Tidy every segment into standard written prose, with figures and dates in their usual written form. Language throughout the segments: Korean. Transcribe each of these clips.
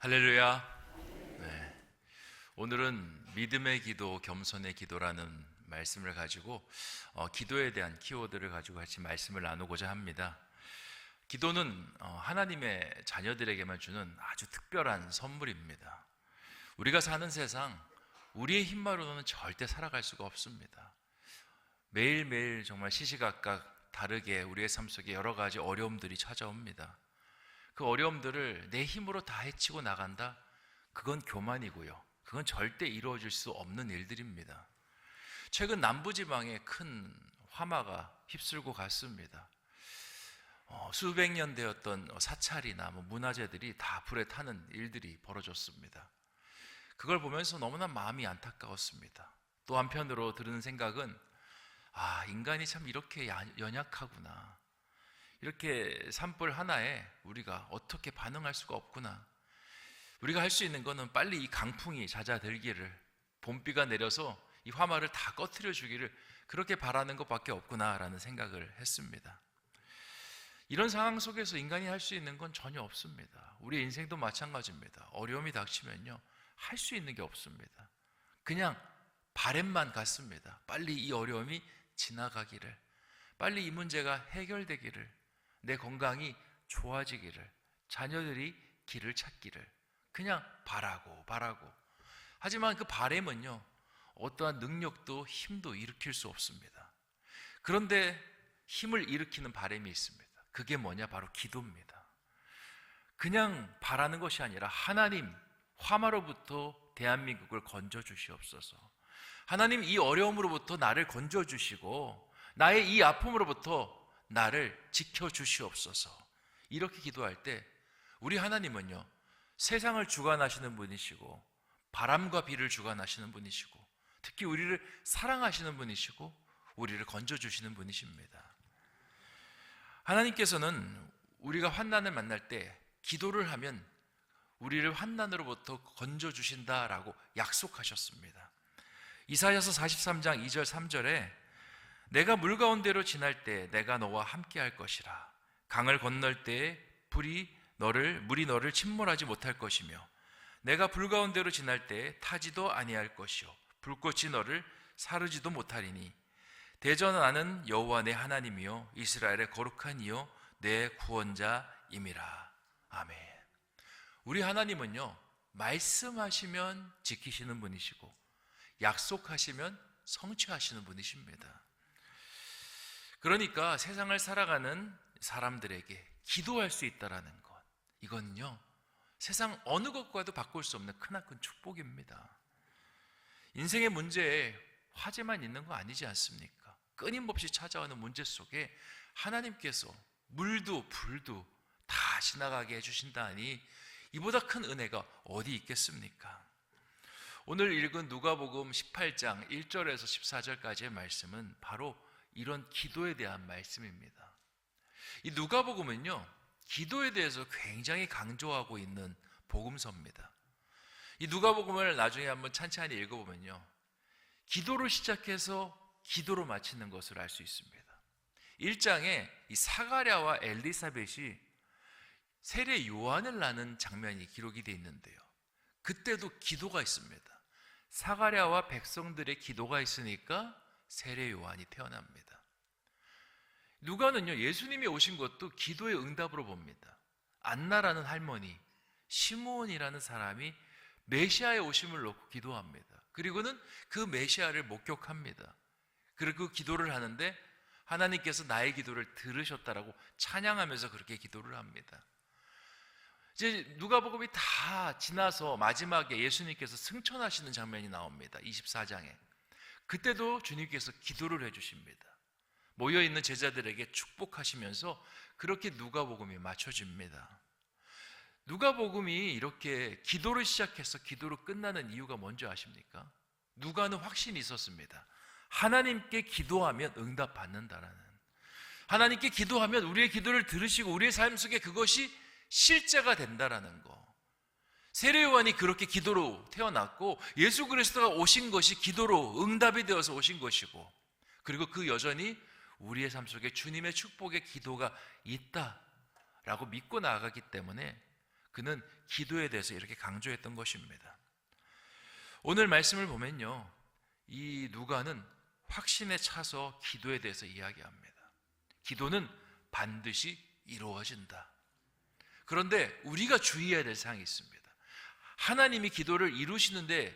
할렐루야. 네. 오늘은 믿음의 기도, 겸손의 기도라는 말씀을 가지고 기도에 대한 키워드를 가지고 같이 말씀을 나누고자 합니다. 기도는 하나님의 자녀들에게만 주는 아주 특별한 선물입니다. 우리가 사는 세상, 우리의 힘만으로는 절대 살아갈 수가 없습니다. 매일매일 정말 시시각각 다르게 우리의 삶 속에 여러 가지 어려움들이 찾아옵니다. 그 어려움들을 내 힘으로 다 헤치고 나간다? 그건 교만이고요. 그건 절대 이루어질 수 없는 일들입니다. 최근 남부지방에 큰 화마가 휩쓸고 갔습니다. 수백 년 되었던 사찰이나 문화재들이 다 불에 타는 일들이 벌어졌습니다. 그걸 보면서 너무나 마음이 안타까웠습니다. 또 한편으로 드는 생각은 인간이 참 이렇게 연약하구나. 이렇게 산불 하나에 우리가 어떻게 반응할 수가 없구나. 우리가 할 수 있는 거는 빨리 이 강풍이 잦아들기를, 봄비가 내려서 이 화마를 다 꺼트려 주기를 그렇게 바라는 것밖에 없구나라는 생각을 했습니다. 이런 상황 속에서 인간이 할 수 있는 건 전혀 없습니다. 우리 인생도 마찬가지입니다. 어려움이 닥치면요, 할 수 있는 게 없습니다. 그냥 바램만 같습니다. 빨리 이 어려움이 지나가기를, 빨리 이 문제가 해결되기를, 내 건강이 좋아지기를, 자녀들이 길을 찾기를 그냥 바라고. 하지만 그 바람은요, 어떠한 능력도 힘도 일으킬 수 없습니다. 그런데 힘을 일으키는 바람이 있습니다. 그게 뭐냐? 바로 기도입니다. 그냥 바라는 것이 아니라 하나님, 화마로부터 대한민국을 건져주시옵소서. 하나님, 이 어려움으로부터 나를 건져주시고 나의 이 아픔으로부터 나를 지켜주시옵소서. 이렇게 기도할 때 우리 하나님은요, 세상을 주관하시는 분이시고 바람과 비를 주관하시는 분이시고 특히 우리를 사랑하시는 분이시고 우리를 건져주시는 분이십니다. 하나님께서는 우리가 환난을 만날 때 기도를 하면 우리를 환난으로부터 건져주신다라고 약속하셨습니다. 이사야서 43장 2절 3절에 내가 물 가운데로 지날 때 내가 너와 함께 할 것이라. 강을 건널 때에 물이 너를 침몰하지 못할 것이며 내가 불 가운데로 지날 때에 타지도 아니할 것이요 불꽃이 너를 사르지도 못하리니 대저 나는 여호와 내 하나님이요 이스라엘의 거룩한 이요 내 구원자임이라. 아멘. 우리 하나님은요, 말씀하시면 지키시는 분이시고 약속하시면 성취하시는 분이십니다. 그러니까 세상을 살아가는 사람들에게 기도할 수 있다는 것, 이건요, 세상 어느 것과도 바꿀 수 없는 크나큰 축복입니다. 인생의 문제에 화제만 있는 거 아니지 않습니까? 끊임없이 찾아오는 문제 속에 하나님께서 물도 불도 다 지나가게 해주신다니 이보다 큰 은혜가 어디 있겠습니까? 오늘 읽은 누가복음 18장 1절에서 14절까지의 말씀은 바로 이런 기도에 대한 말씀입니다. 이 누가복음은요, 기도에 대해서 굉장히 강조하고 있는 복음서입니다. 이 누가복음을 나중에 한번 찬찬히 읽어보면요, 기도로 시작해서 기도로 마치는 것을 알 수 있습니다. 1장에 이 사가랴와 엘리사벳이 세례 요한을 낳는 장면이 기록이 되어 있는데요, 그때도 기도가 있습니다. 사가랴와 백성들의 기도가 있으니까 세례 요한이 태어납니다. 누가는요, 예수님이 오신 것도 기도의 응답으로 봅니다. 안나라는 할머니, 시므온이라는 사람이 메시아의 오심을 놓고 기도합니다. 그리고는 그 메시아를 목격합니다. 그리고 기도를 하는데 하나님께서 나의 기도를 들으셨다라고 찬양하면서 그렇게 기도를 합니다. 이제 누가복음이 다 지나서 마지막에 예수님께서 승천하시는 장면이 나옵니다. 24장에. 그때도 주님께서 기도를 해주십니다. 모여있는 제자들에게 축복하시면서 그렇게 누가복음이 맞춰집니다. 누가복음이 이렇게 기도를 시작해서 기도로 끝나는 이유가 뭔지 아십니까? 누가는 확신이 있었습니다. 하나님께 기도하면 응답받는다라는, 하나님께 기도하면 우리의 기도를 들으시고 우리의 삶 속에 그것이 실제가 된다라는 거. 세례 요한이 그렇게 기도로 태어났고 예수 그리스도가 오신 것이 기도로 응답이 되어서 오신 것이고, 그리고 그 여전히 우리의 삶 속에 주님의 축복의 기도가 있다라고 믿고 나아가기 때문에 그는 기도에 대해서 이렇게 강조했던 것입니다. 오늘 말씀을 보면요, 이 누가는 확신에 차서 기도에 대해서 이야기합니다. 기도는 반드시 이루어진다. 그런데 우리가 주의해야 될 사항이 있습니다. 하나님이 기도를 이루시는데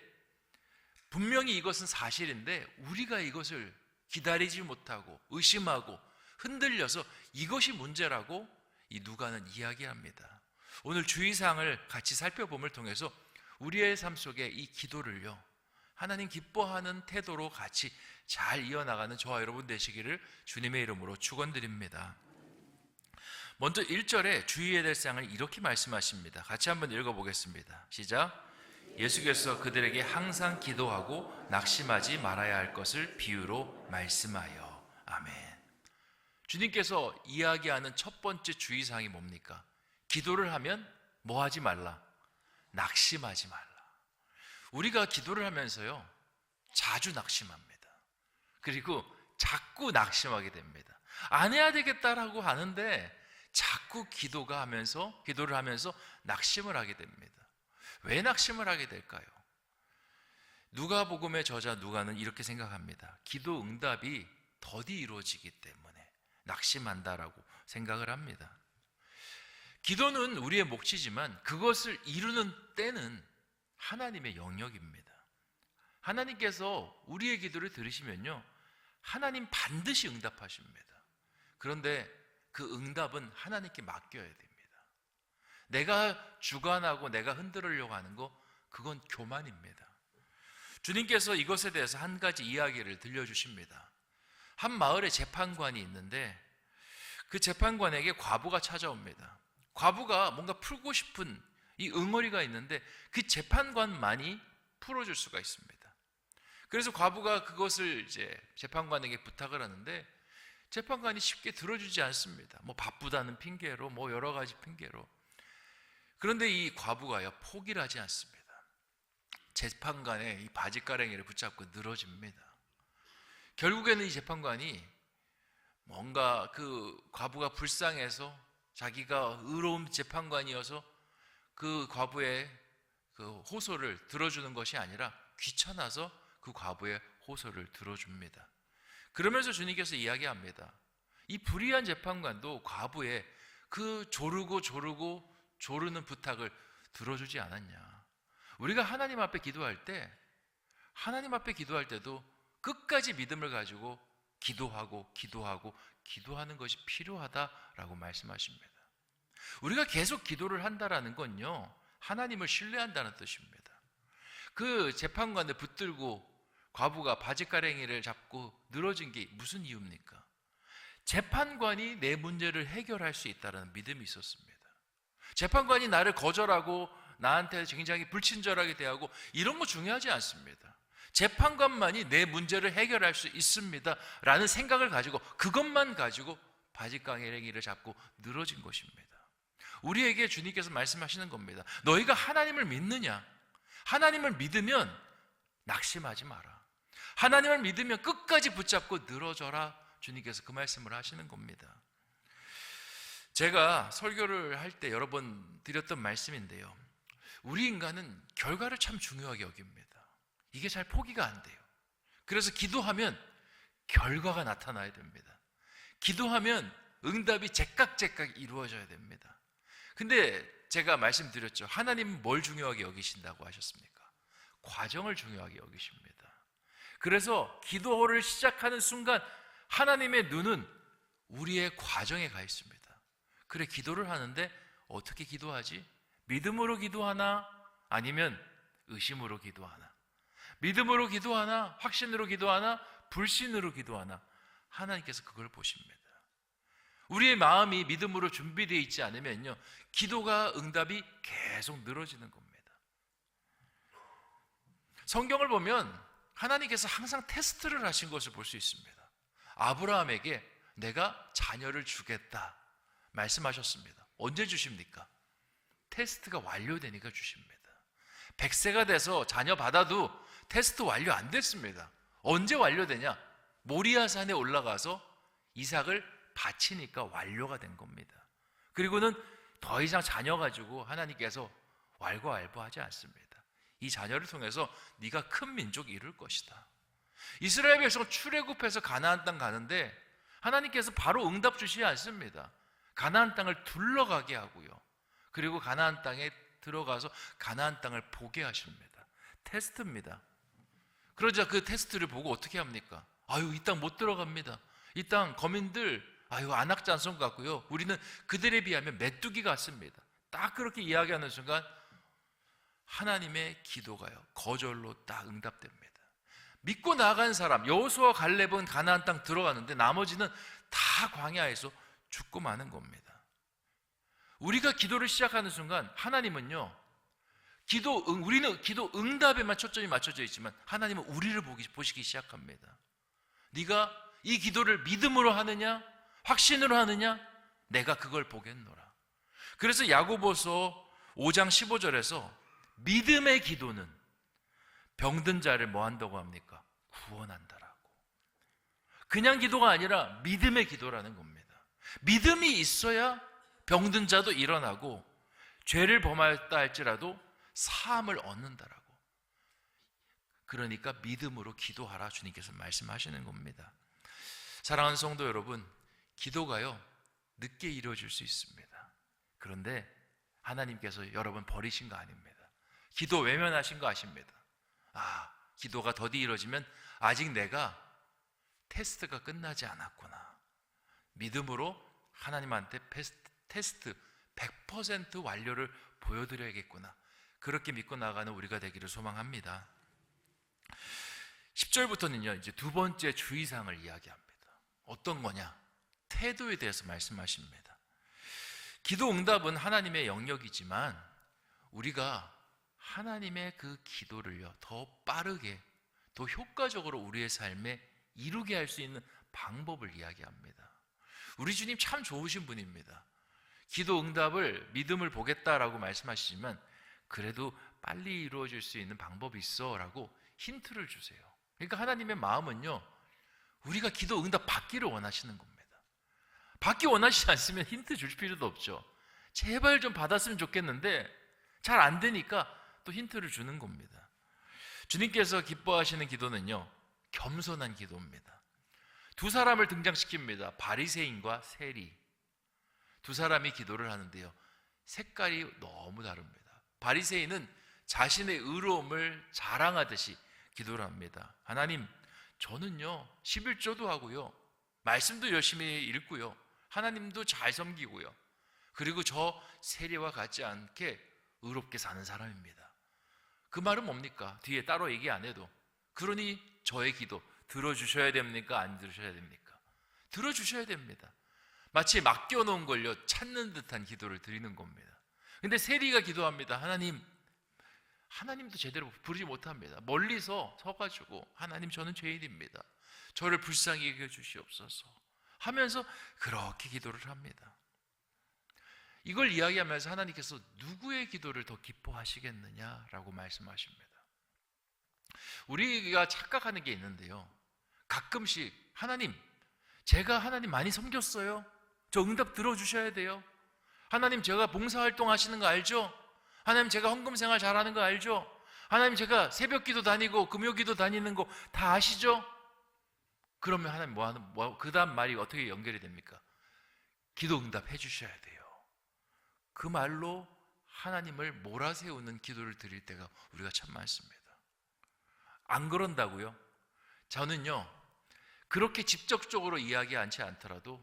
분명히 이것은 사실인데 우리가 이것을 기다리지 못하고 의심하고 흔들려서 이것이 문제라고 이 누가는 이야기합니다. 오늘 주의사항을 같이 살펴봄을 통해서 우리의 삶 속에 이 기도를요, 하나님 기뻐하는 태도로 같이 잘 이어나가는 저와 여러분 되시기를 주님의 이름으로 축원드립니다. 먼저 1절에 주의해야 될 사항을 이렇게 말씀하십니다. 같이 한번 읽어보겠습니다. 시작. 예수께서 그들에게 항상 기도하고 낙심하지 말아야 할 것을 비유로 말씀하여. 아멘. 주님께서 이야기하는 첫 번째 주의사항이 뭡니까? 기도를 하면 뭐 하지 말라? 낙심하지 말라. 우리가 기도를 하면서요, 자주 낙심합니다. 그리고 자꾸 낙심하게 됩니다. 안 해야 되겠다라고 하는데 자꾸 기도를 하면서 낙심을 하게 됩니다. 왜 낙심을 하게 될까요? 누가복음의 저자 누가는 이렇게 생각합니다. 기도 응답이 더디 이루어지기 때문에 낙심한다라고 생각을 합니다. 기도는 우리의 몫이지만 그것을 이루는 때는 하나님의 영역입니다. 하나님께서 우리의 기도를 들으시면요, 하나님 반드시 응답하십니다. 그런데 그 응답은 하나님께 맡겨야 됩니다. 내가 주관하고 내가 흔들으려고 하는 거, 그건 교만입니다. 주님께서 이것에 대해서 한 가지 이야기를 들려주십니다. 한 마을에 재판관이 있는데 그 재판관에게 과부가 찾아옵니다. 과부가 뭔가 풀고 싶은 이 응어리가 있는데 그 재판관만이 풀어줄 수가 있습니다. 그래서 과부가 그것을 이제 재판관에게 부탁을 하는데 재판관이 쉽게 들어주지 않습니다. 뭐 바쁘다는 핑계로, 뭐 여러 가지 핑계로. 그런데 이 과부가요, 포기를 하지 않습니다. 재판관의 이 바지가랑이를 붙잡고 늘어집니다. 결국에는 이 재판관이 뭔가 그 과부가 불쌍해서, 자기가 의로운 재판관이어서 그 과부의 그 호소를 들어주는 것이 아니라 귀찮아서 그 과부의 호소를 들어줍니다. 그러면서 주님께서 이야기합니다. 이 불의한 재판관도 과부의 그 조르는 부탁을 들어주지 않았냐. 우리가 하나님 앞에 기도할 때도 끝까지 믿음을 가지고 기도하는 것이 필요하다라고 말씀하십니다. 우리가 계속 기도를 한다라는 건요, 하나님을 신뢰한다는 뜻입니다. 그 재판관을 붙들고 과부가 바지가랑이를 잡고 늘어진 게 무슨 이유입니까? 재판관이 내 문제를 해결할 수 있다는 믿음이 있었습니다. 재판관이 나를 거절하고 나한테 굉장히 불친절하게 대하고 이런 거 중요하지 않습니다. 재판관만이 내 문제를 해결할 수 있습니다 라는 생각을 가지고, 그것만 가지고 바지가랑이를 잡고 늘어진 것입니다. 우리에게 주님께서 말씀하시는 겁니다. 너희가 하나님을 믿느냐? 하나님을 믿으면 낙심하지 마라. 하나님을 믿으면 끝까지 붙잡고 늘어져라. 주님께서 그 말씀을 하시는 겁니다. 제가 설교를 할 때 여러 번 드렸던 말씀인데요, 우리 인간은 결과를 참 중요하게 여깁니다. 이게 잘 포기가 안 돼요. 그래서 기도하면 결과가 나타나야 됩니다. 기도하면 응답이 제깍제깍 이루어져야 됩니다. 근데 제가 말씀드렸죠. 하나님은 뭘 중요하게 여기신다고 하셨습니까? 과정을 중요하게 여기십니다. 그래서 기도를 시작하는 순간 하나님의 눈은 우리의 과정에 가 있습니다. 그래, 기도를 하는데 어떻게 기도하지? 믿음으로 기도하나? 아니면 의심으로 기도하나? 믿음으로 기도하나? 확신으로 기도하나? 불신으로 기도하나? 하나님께서 그걸 보십니다. 우리의 마음이 믿음으로 준비되어 있지 않으면요, 기도가 응답이 계속 늘어지는 겁니다. 성경을 보면 하나님께서 항상 테스트를 하신 것을 볼 수 있습니다. 아브라함에게 내가 자녀를 주겠다 말씀하셨습니다. 언제 주십니까? 테스트가 완료되니까 주십니다. 100세가 돼서 자녀 받아도 테스트 완료 안 됐습니다. 언제 완료되냐? 모리아산에 올라가서 이삭을 바치니까 완료가 된 겁니다. 그리고는 더 이상 자녀 가지고 하나님께서 왈가왈부하지 않습니다. 이 자녀를 통해서 네가 큰 민족이 이룰 것이다. 이스라엘 백성 출애굽해서 가나안 땅 가는데 하나님께서 바로 응답 주시지 않습니다. 가나안 땅을 둘러가게 하고요. 그리고 가나안 땅에 들어가서 가나안 땅을 보게 하십니다. 테스트입니다. 그러자 그 테스트를 보고 어떻게 합니까? 아유, 이 땅 못 들어갑니다. 이 땅 거민들 안악잔송 같고요. 우리는 그들에 비하면 메뚜기 같습니다. 딱 그렇게 이야기하는 순간 하나님의 기도가요, 거절로 딱 응답됩니다. 믿고 나간 사람 여호수아와 갈렙은 가나안 땅 들어가는데 나머지는 다 광야에서 죽고 마는 겁니다. 우리가 기도를 시작하는 순간 하나님은요, 우리는 기도 응답에만 초점이 맞춰져 있지만 하나님은 우리를 보시기 시작합니다. 네가 이 기도를 믿음으로 하느냐 확신으로 하느냐, 내가 그걸 보겠노라. 그래서 야고보서 5장 15절에서 믿음의 기도는 병든 자를 뭐 한다고 합니까? 구원한다라고. 그냥 기도가 아니라 믿음의 기도라는 겁니다. 믿음이 있어야 병든 자도 일어나고 죄를 범하였다 할지라도 사함을 얻는다라고. 그러니까 믿음으로 기도하라, 주님께서 말씀하시는 겁니다. 사랑하는 성도 여러분, 기도가요 늦게 이루어질 수 있습니다. 그런데 하나님께서 여러분 버리신 거 아닙니다. 기도 외면하신 거 아십니다. 기도가 더디 이루어지면 아직 내가 테스트가 끝나지 않았구나. 믿음으로 하나님한테 테스트 100% 완료를 보여드려야겠구나. 그렇게 믿고 나가는 우리가 되기를 소망합니다. 10절부터는요 이제 두 번째 주의사항을 이야기합니다. 어떤 거냐? 태도에 대해서 말씀하십니다. 기도 응답은 하나님의 영역이지만 우리가 하나님의 그 기도를요 더 빠르게, 더 효과적으로 우리의 삶에 이루게 할 수 있는 방법을 이야기합니다. 우리 주님 참 좋으신 분입니다. 기도 응답을 믿음을 보겠다라고 말씀하시지만 그래도 빨리 이루어질 수 있는 방법이 있어 라고 힌트를 주세요. 그러니까 하나님의 마음은요 우리가 기도 응답 받기를 원하시는 겁니다. 받기 원하시지 않으면 힌트 줄 필요도 없죠. 제발 좀 받았으면 좋겠는데 잘 안 되니까 또 힌트를 주는 겁니다. 주님께서 기뻐하시는 기도는요 겸손한 기도입니다. 두 사람을 등장시킵니다. 바리새인과 세리. 두 사람이 기도를 하는데요 색깔이 너무 다릅니다. 바리새인은 자신의 의로움을 자랑하듯이 기도를 합니다. 하나님, 저는요 11조도 하고요 말씀도 열심히 읽고요 하나님도 잘 섬기고요 그리고 저 세리와 같지 않게 의롭게 사는 사람입니다. 그 말은 뭡니까? 뒤에 따로 얘기 안 해도. 그러니 저의 기도 들어주셔야 됩니까? 안 들으셔야 됩니까? 들어주셔야 됩니다. 마치 맡겨놓은 걸요 찾는 듯한 기도를 드리는 겁니다. 근데 세리가 기도합니다. 하나님도 제대로 부르지 못합니다. 멀리서 서가지고 하나님, 저는 죄인입니다. 저를 불쌍히 여겨 주시옵소서 하면서 그렇게 기도를 합니다. 이걸 이야기하면서 하나님께서 누구의 기도를 더 기뻐하시겠느냐라고 말씀하십니다. 우리가 착각하는 게 있는데요 가끔씩 하나님, 제가 하나님 많이 섬겼어요. 저 응답 들어주셔야 돼요. 하나님, 제가 봉사활동 하시는 거 알죠? 하나님, 제가 헌금생활 잘하는 거 알죠? 하나님, 제가 새벽기도 다니고 금요기도 다니는 거 다 아시죠? 그러면 하나님 그 다음 말이 어떻게 연결이 됩니까? 기도 응답해 주셔야 돼요. 그 말로 하나님을 몰아세우는 기도를 드릴 때가 우리가 참 많습니다. 안 그런다고요? 저는요 그렇게 직접적으로 이야기하지 않더라도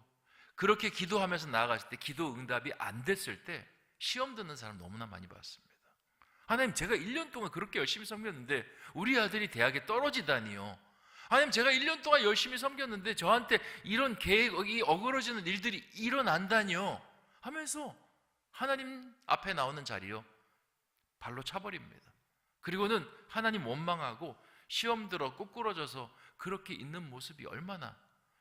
그렇게 기도하면서 나아갔을 때 기도 응답이 안 됐을 때 시험 듣는 사람 너무나 많이 봤습니다. 하나님, 제가 1년 동안 그렇게 열심히 섬겼는데 우리 아들이 대학에 떨어지다니요. 하나님, 제가 1년 동안 열심히 섬겼는데 저한테 이런 계획이 어그러지는 일들이 일어난다니요 하면서 하나님 앞에 나오는 자리요 발로 차버립니다. 그리고는 하나님 원망하고 시험 들어 꾸꾸러져서 그렇게 있는 모습이 얼마나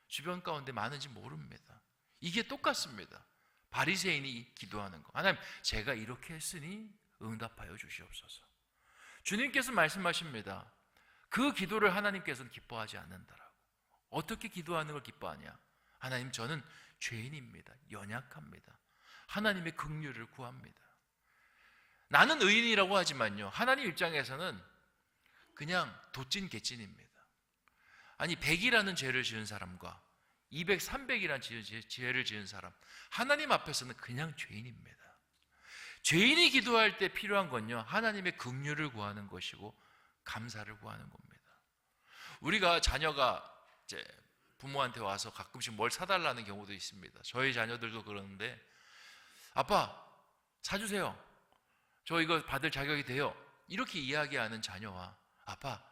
주변 가운데 많은지 모릅니다. 이게 똑같습니다. 바리새인이 기도하는 거. 하나님, 제가 이렇게 했으니 응답하여 주시옵소서. 주님께서 말씀하십니다. 그 기도를 하나님께서는 기뻐하지 않는다라고. 어떻게 기도하는 걸 기뻐하냐? 하나님, 저는 죄인입니다. 연약합니다. 하나님의 긍휼을 구합니다. 나는 의인이라고 하지만요, 하나님 입장에서는 그냥 도찐 개찐입니다. 아니 100이라는 죄를 지은 사람과 200, 300이라는 죄를 지은 사람, 하나님 앞에서는 그냥 죄인입니다. 죄인이 기도할 때 필요한 건요, 하나님의 긍휼을 구하는 것이고 감사를 구하는 겁니다. 우리가 자녀가 이제 부모한테 와서 가끔씩 뭘 사달라는 경우도 있습니다. 저희 자녀들도 그러는데, 아빠 사주세요, 저 이거 받을 자격이 돼요, 이렇게 이야기하는 자녀와 아빠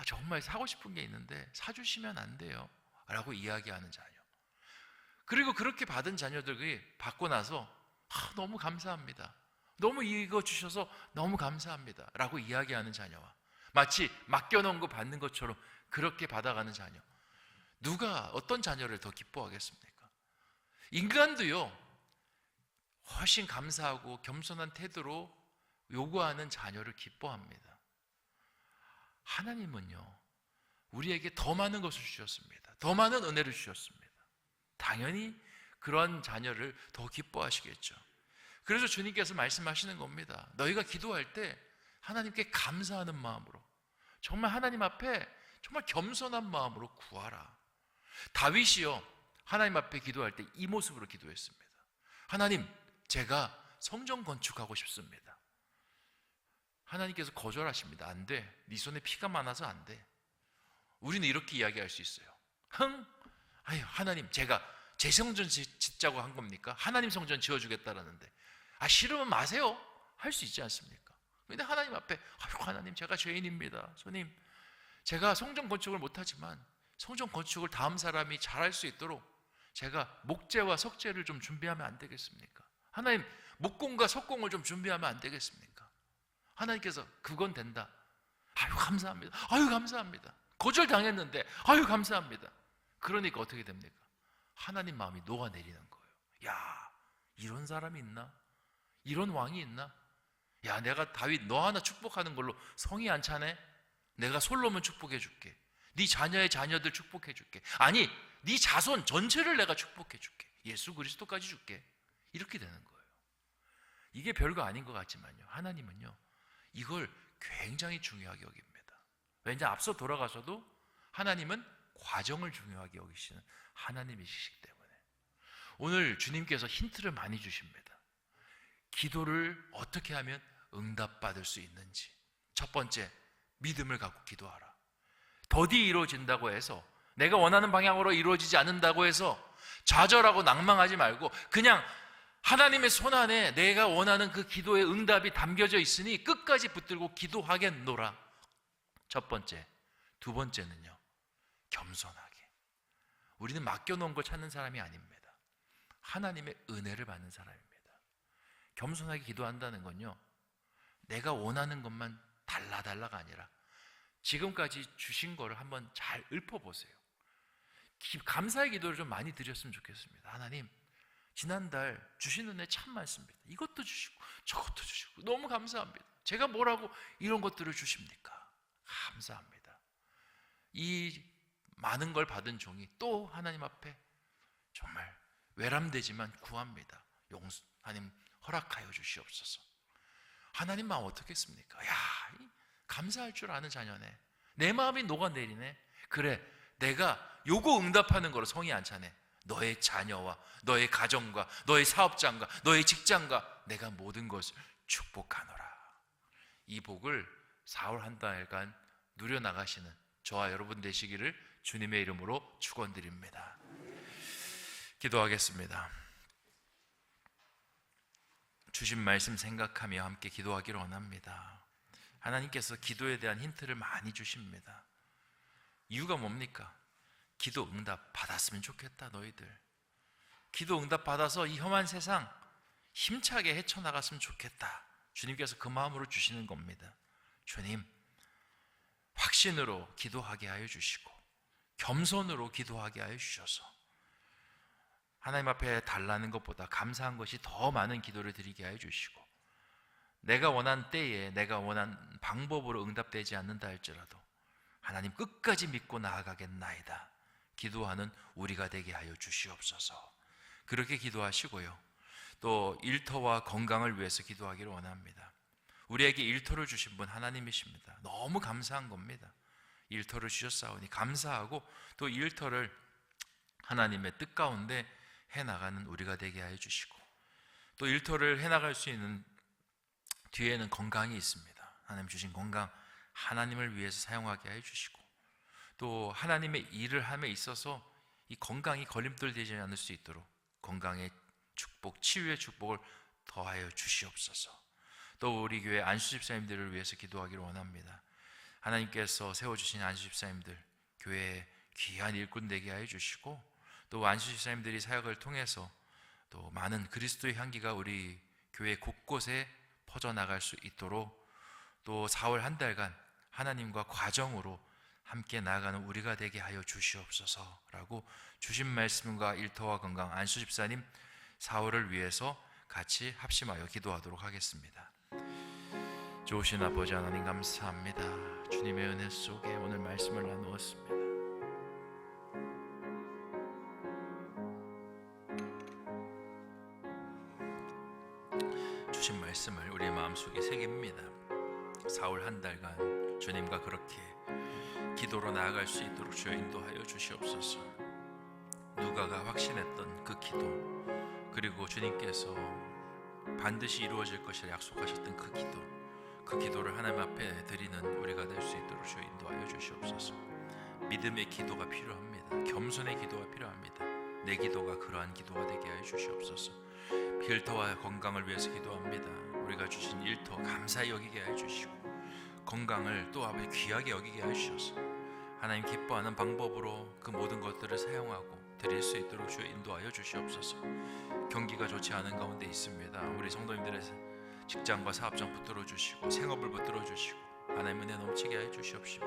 정말 사고 싶은 게 있는데 사주시면 안 돼요 라고 이야기하는 자녀, 그리고 그렇게 받은 자녀들이 받고 나서 너무 감사합니다, 너무 이거 주셔서 너무 감사합니다 라고 이야기하는 자녀와 마치 맡겨놓은 거 받는 것처럼 그렇게 받아가는 자녀, 누가 어떤 자녀를 더 기뻐하겠습니까? 인간도요, 훨씬 감사하고 겸손한 태도로 요구하는 자녀를 기뻐합니다. 하나님은요, 우리에게 더 많은 것을 주셨습니다. 더 많은 은혜를 주셨습니다. 당연히 그런 자녀를 더 기뻐하시겠죠. 그래서 주님께서 말씀하시는 겁니다. 너희가 기도할 때 하나님께 감사하는 마음으로, 정말 하나님 앞에 정말 겸손한 마음으로 구하라. 다윗이요, 하나님 앞에 기도할 때 이 모습으로 기도했습니다. 하나님, 제가 성전 건축하고 싶습니다. 하나님께서 거절하십니다. 안 돼. 네 손에 피가 많아서 안 돼. 우리는 이렇게 이야기할 수 있어요. 하나님, 제가 제 성전 짓자고 한 겁니까? 하나님 성전 지어주겠다라는데 싫으면 마세요 할 수 있지 않습니까? 근데 하나님 앞에 하나님, 제가 죄인입니다. 주님, 제가 성전 건축을 못하지만 성전 건축을 다음 사람이 잘할 수 있도록 제가 목재와 석재를 좀 준비하면 안 되겠습니까? 하나님, 목공과 석공을 좀 준비하면 안 되겠습니까? 하나님께서 그건 된다. 감사합니다. 감사합니다. 거절당했는데 감사합니다. 그러니까 어떻게 됩니까? 하나님 마음이 녹아내리는 거예요. 야, 이런 사람이 있나? 이런 왕이 있나? 야, 내가 다윗 너 하나 축복하는 걸로 성이 안 차네? 내가 솔로몬 축복해 줄게. 네 자녀의 자녀들 축복해 줄게. 아니, 네 자손 전체를 내가 축복해 줄게. 예수 그리스도까지 줄게. 이렇게 되는 거예요. 이게 별거 아닌 것 같지만요, 하나님은요, 이걸 굉장히 중요하게 여깁니다. 왜냐, 앞서 돌아가서도 하나님은 과정을 중요하게 여기시는 하나님이시기 때문에 오늘 주님께서 힌트를 많이 주십니다. 기도를 어떻게 하면 응답받을 수 있는지. 첫 번째, 믿음을 갖고 기도하라. 더디 이루어진다고 해서, 내가 원하는 방향으로 이루어지지 않는다고 해서 좌절하고 낭망하지 말고 그냥 하나님의 손 안에 내가 원하는 그 기도의 응답이 담겨져 있으니 끝까지 붙들고 기도하겠노라. 첫 번째. 두 번째는요, 겸손하게. 우리는 맡겨놓은 걸 찾는 사람이 아닙니다. 하나님의 은혜를 받는 사람입니다. 겸손하게 기도한다는 건요, 내가 원하는 것만 달라가 아니라 지금까지 주신 거를 한번 잘 읊어보세요. 감사의 기도를 좀 많이 드렸으면 좋겠습니다. 하나님, 지난달 주신 은혜 참 많습니다. 이것도 주시고 저것도 주시고 너무 감사합니다. 제가 뭐라고 이런 것들을 주십니까? 감사합니다. 이 많은 걸 받은 종이 또 하나님 앞에 정말 외람되지만 구합니다. 하나님 허락하여 주시옵소서. 하나님 마음 어떻겠습니까? 야, 감사할 줄 아는 자녀네. 내 마음이 녹아내리네. 그래, 내가 요거 응답하는 거로 성이 안 차네. 너의 자녀와 너의 가정과 너의 사업장과 너의 직장과 내가 모든 것을 축복하노라. 이 복을 4월 한 달간 누려나가시는 저와 여러분 되시기를 주님의 이름으로 축원드립니다. 기도하겠습니다. 주신 말씀 생각하며 함께 기도하기를 원합니다. 하나님께서 기도에 대한 힌트를 많이 주십니다. 이유가 뭡니까? 기도 응답 받았으면 좋겠다. 너희들 기도 응답 받아서 이 험한 세상 힘차게 헤쳐나갔으면 좋겠다. 주님께서 그 마음으로 주시는 겁니다. 주님, 확신으로 기도하게 하여 주시고 겸손으로 기도하게 하여 주셔서 하나님 앞에 달라는 것보다 감사한 것이 더 많은 기도를 드리게 하여 주시고, 내가 원한 때에 내가 원한 방법으로 응답되지 않는다 할지라도 하나님 끝까지 믿고 나아가겠나이다 기도하는 우리가 되게 하여 주시옵소서. 그렇게 기도하시고요, 또 일터와 건강을 위해서 기도하기를 원합니다. 우리에게 일터를 주신 분 하나님이십니다. 너무 감사한 겁니다. 일터를 주셨사오니 감사하고 또 일터를 하나님의 뜻 가운데 해나가는 우리가 되게 하여 주시고, 또 일터를 해나갈 수 있는 뒤에는 건강이 있습니다. 하나님 주신 건강, 하나님을 위해서 사용하게 해 주시고, 또 하나님의 일을 함에 있어서 이 건강이 걸림돌 되지 않을 수 있도록 건강의 축복, 치유의 축복을 더하여 주시옵소서. 또 우리 교회 안수집사님들을 위해서 기도하기를 원합니다. 하나님께서 세워주신 안수집사님들, 교회에 귀한 일꾼 되게 하여 주시고, 또 안수집사님들이 사역을 통해서 또 많은 그리스도의 향기가 우리 교회 곳곳에 퍼져나갈 수 있도록, 또 4월 한 달간 하나님과 과정으로 함께 나아가는 우리가 되게 하여 주시옵소서라고 주신 말씀과 일터와 건강 안수집사님 4월을 위해서 같이 합심하여 기도하도록 하겠습니다. 좋으신 아버지 하나님 감사합니다. 주님의 은혜 속에 오늘 말씀을 나누었습니다. 주신 말씀을 우리의 마음속에 새깁니다. 4월 한 달간 주님과 그렇게 기도로 나아갈 수 있도록 주여 인도하여 주시옵소서. 누가가 확신했던 그 기도, 그리고 주님께서 반드시 이루어질 것이라 약속하셨던 그 기도를 하나님 앞에 드리는 우리가 될 수 있도록 주여 인도하여 주시옵소서. 믿음의 기도가 필요합니다. 겸손의 기도가 필요합니다. 내 기도가 그러한 기도가 되게 하여 주시옵소서. 일터와 건강을 위해서 기도합니다. 우리가 주신 일터 감사히 여기게 하여 주시고, 건강을 또 아버지 귀하게 여기게 하여 주셔서 하나님 기뻐하는 방법으로 그 모든 것들을 사용하고 드릴 수 있도록 주여 인도하여 주시옵소서. 경기가 좋지 않은 가운데 있습니다. 우리 성도님들의 직장과 사업장 붙들어 주시고, 생업을 붙들어 주시고, 하나님 은혜 넘치게 하여 주시옵시고,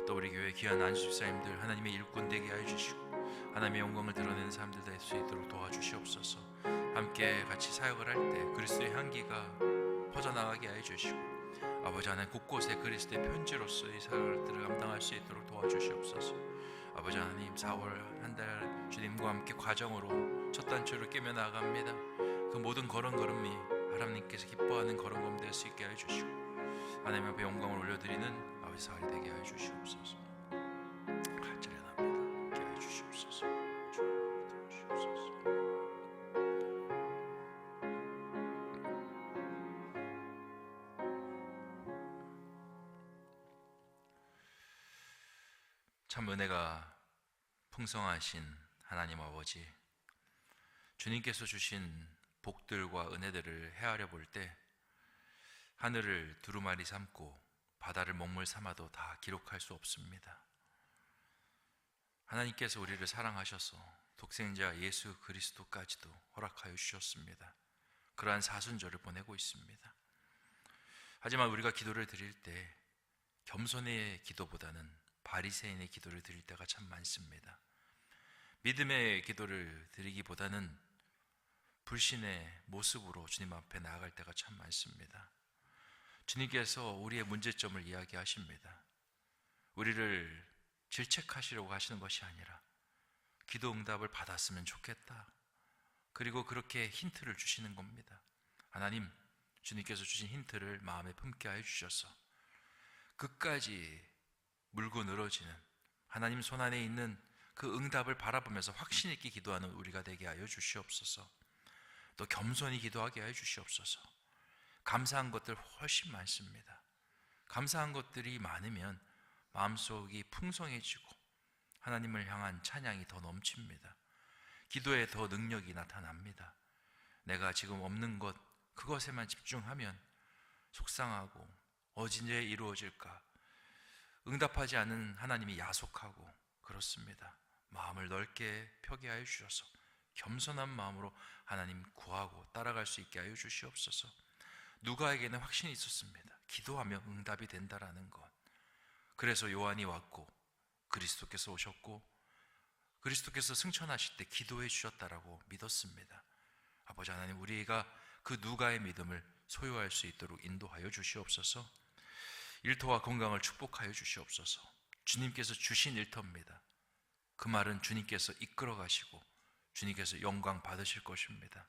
또 우리 교회 귀한 안수집사님들 하나님의 일꾼 되게 하여 주시고, 하나님의 영광을 드러내는 사람들 될 수 있도록 도와주시옵소서. 함께 같이 사역을 할 때 그리스도의 향기가 퍼져나가게 하여 주시고, 아버지 하나님 곳곳에 그리스도의 편지로서 이 사역들을 감당할 수 있도록 도와주시옵소서. 아버지 하나님 4월 한 달 주님과 함께 과정으로 첫 단추를 깨며 나아갑니다. 그 모든 걸음걸음이 하나님께서 기뻐하는 걸음걸음 될 수 있게 하여 주시고, 하나님 앞에 영광을 올려드리는 아버지 사활이 되게 하여 주시옵소서. 간절합니다. 되게 하여 주시옵소서. 주옵소서. 참 은혜가 풍성하신 하나님 아버지, 주님께서 주신 복들과 은혜들을 헤아려 볼 때 하늘을 두루마리 삼고 바다를 먹물 삼아도 다 기록할 수 없습니다. 하나님께서 우리를 사랑하셔서 독생자 예수 그리스도까지도 허락하여 주셨습니다. 그러한 사순절을 보내고 있습니다. 하지만 우리가 기도를 드릴 때 겸손의 기도보다는 바리새인의 기도를 드릴 때가 참 많습니다. 믿음의 기도를 드리기보다는 불신의 모습으로 주님 앞에 나아갈 때가 참 많습니다. 주님께서 우리의 문제점을 이야기하십니다. 우리를 질책하시려고 하시는 것이 아니라 기도 응답을 받았으면 좋겠다, 그리고 그렇게 힌트를 주시는 겁니다. 하나님, 주님께서 주신 힌트를 마음에 품게 하여 주셔서 끝까지 물고 늘어지는 하나님 손안에 있는 그 응답을 바라보면서 확신 있게 기도하는 우리가 되게 하여 주시옵소서. 또 겸손히 기도하게 하여 주시옵소서. 감사한 것들 훨씬 많습니다. 감사한 것들이 많으면 마음속이 풍성해지고 하나님을 향한 찬양이 더 넘칩니다. 기도에 더 능력이 나타납니다. 내가 지금 없는 것, 그것에만 집중하면 속상하고 언제 이루어질까, 응답하지 않은 하나님이 야속하고 그렇습니다. 마음을 넓게 펴게 하여 주셔서 겸손한 마음으로 하나님 구하고 따라갈 수 있게 하여 주시옵소서. 누가에게는 확신이 있었습니다. 기도하며 응답이 된다라는 것. 그래서 요한이 왔고 그리스도께서 오셨고 그리스도께서 승천하실 때 기도해 주셨다라고 믿었습니다. 아버지 하나님, 우리가 그 누가의 믿음을 소유할 수 있도록 인도하여 주시옵소서. 일터와 건강을 축복하여 주시옵소서. 주님께서 주신 일터입니다. 그 말은 주님께서 이끌어 가시고 주님께서 영광 받으실 것입니다.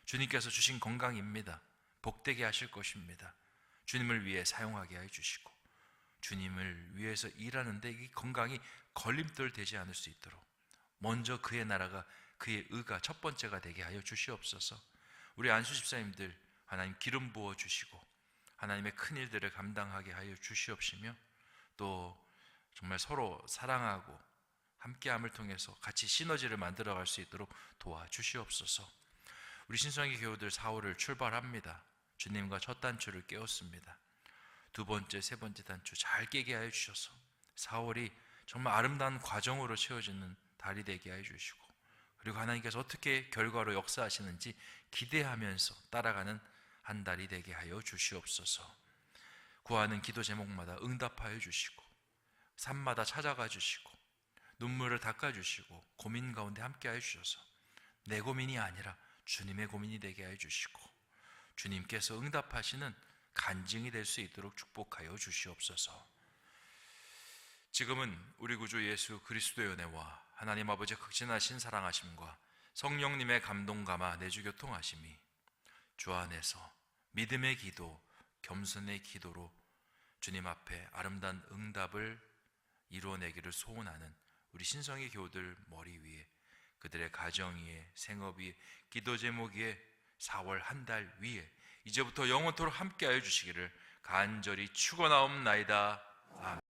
주님께서 주신 건강입니다. 복되게 하실 것입니다. 주님을 위해 사용하게 해주시고 주님을 위해서 일하는데 이 건강이 걸림돌 되지 않을 수 있도록 먼저 그의 나라가, 그의 의가 첫 번째가 되게 하여 주시옵소서. 우리 안수 집사님들 하나님 기름 부어 주시고 하나님의 큰 일들을 감당하게 하여 주시옵시며 또 정말 서로 사랑하고 함께함을 통해서 같이 시너지를 만들어갈 수 있도록 도와주시옵소서. 우리 신성의 교우들 4월을 출발합니다. 주님과 첫 단추를 깨웠습니다. 두 번째, 세 번째 단추 잘 깨게 하여 주셔서 4월이 정말 아름다운 과정으로 채워지는 달이 되게 하여 주시고 그리고 하나님께서 어떻게 결과로 역사하시는지 기대하면서 따라가는 한 달이 되게 하여 주시옵소서. 구하는 기도 제목마다 응답하여 주시고 삶마다 찾아가 주시고 눈물을 닦아주시고 고민 가운데 함께하여 주셔서 내 고민이 아니라 주님의 고민이 되게 하여 주시고 주님께서 응답하시는 간증이 될 수 있도록 축복하여 주시옵소서. 지금은 우리 구주 예수 그리스도의 은혜와 하나님 아버지의 극진하신 사랑하심과 성령님의 감동감화 내주 교통하심이 주 안에서 믿음의 기도, 겸손의 기도로 주님 앞에 아름다운 응답을 이루어내기를 소원하는 우리 신성의 교우들 머리 위에, 그들의 가정 위에, 생업 위에, 기도 제목 위에, 4월 한 달 위에 이제부터 영원토록 함께하여 주시기를 간절히 축원하옵나이다. 아멘.